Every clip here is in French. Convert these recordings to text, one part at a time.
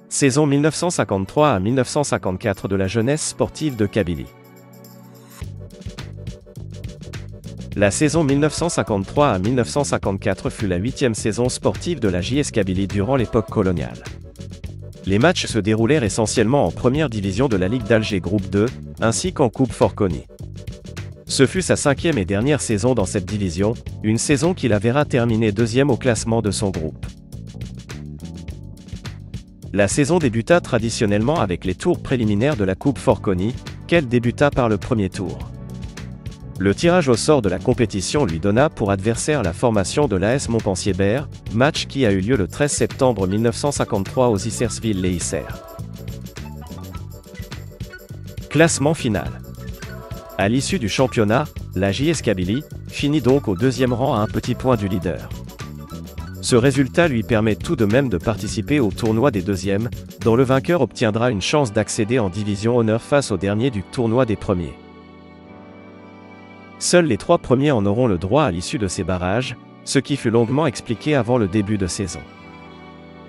Saison 1953 à 1954 de la jeunesse sportive de Kabylie. La saison 1953 à 1954 fut la 8e saison sportive de la JS Kabylie durant l'époque coloniale. Les matchs se déroulèrent essentiellement en première division de la Ligue d'Alger Groupe 2, ainsi qu'en Coupe Forconi. Ce fut sa 5e et dernière saison dans cette division, une saison qui la verra terminer 2e au classement de son groupe. La saison débuta traditionnellement avec les tours préliminaires de la Coupe Forconi, qu'elle débuta par le premier tour. Le tirage au sort de la compétition lui donna pour adversaire la formation de l'AS Montpensier-Ber, match qui a eu lieu le 13 septembre 1953 aux Issersville-les-Isères. Classement final. À l'issue du championnat, la JS Kabylie finit donc au 2e rang à un petit point du leader. Ce résultat lui permet tout de même de participer au tournoi des deuxièmes, dont le vainqueur obtiendra une chance d'accéder en division honneur face au dernier du tournoi des premiers. Seuls les 3 premiers en auront le droit à l'issue de ces barrages, ce qui fut longuement expliqué avant le début de saison.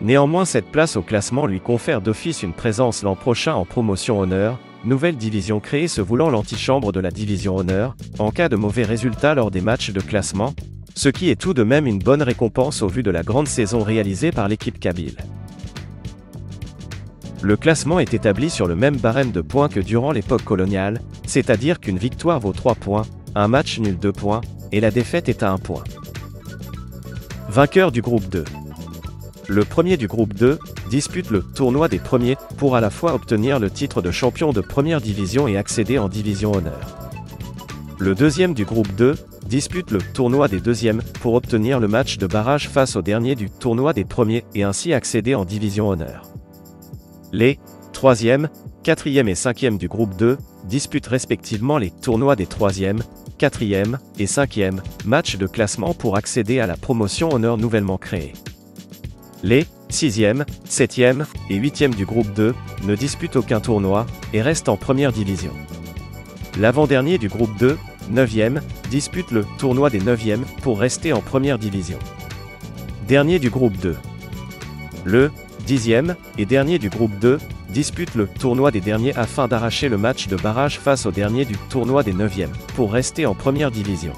Néanmoins, cette place au classement lui confère d'office une présence l'an prochain en promotion honneur, nouvelle division créée se voulant l'antichambre de la division honneur, en cas de mauvais résultats lors des matchs de classement, ce qui est tout de même une bonne récompense au vu de la grande saison réalisée par l'équipe kabyle. Le classement est établi sur le même barème de points que durant l'époque coloniale, c'est-à-dire qu'une victoire vaut 3 points, un match nul 2 points, et la défaite est à 1 point. Vainqueur du groupe 2. Le premier du groupe 2 dispute le tournoi des premiers pour à la fois obtenir le titre de champion de première division et accéder en division honneur. Le deuxième du groupe 2 dispute le tournoi des deuxièmes pour obtenir le match de barrage face au dernier du tournoi des premiers et ainsi accéder en division honneur. Les 3e, 4e et 5e du groupe 2 disputent respectivement les tournois des 3e, 4e et 5e matchs de classement pour accéder à la promotion honneur nouvellement créée. Les 6e, 7e et 8e du groupe 2 ne disputent aucun tournoi et restent en première division. L'avant-dernier du groupe 2, 9e, dispute le tournoi des 9e pour rester en première division. Dernier du groupe 2. Le 10e et dernier du groupe 2 dispute le tournoi des derniers afin d'arracher le match de barrage face au dernier du tournoi des 9e pour rester en première division.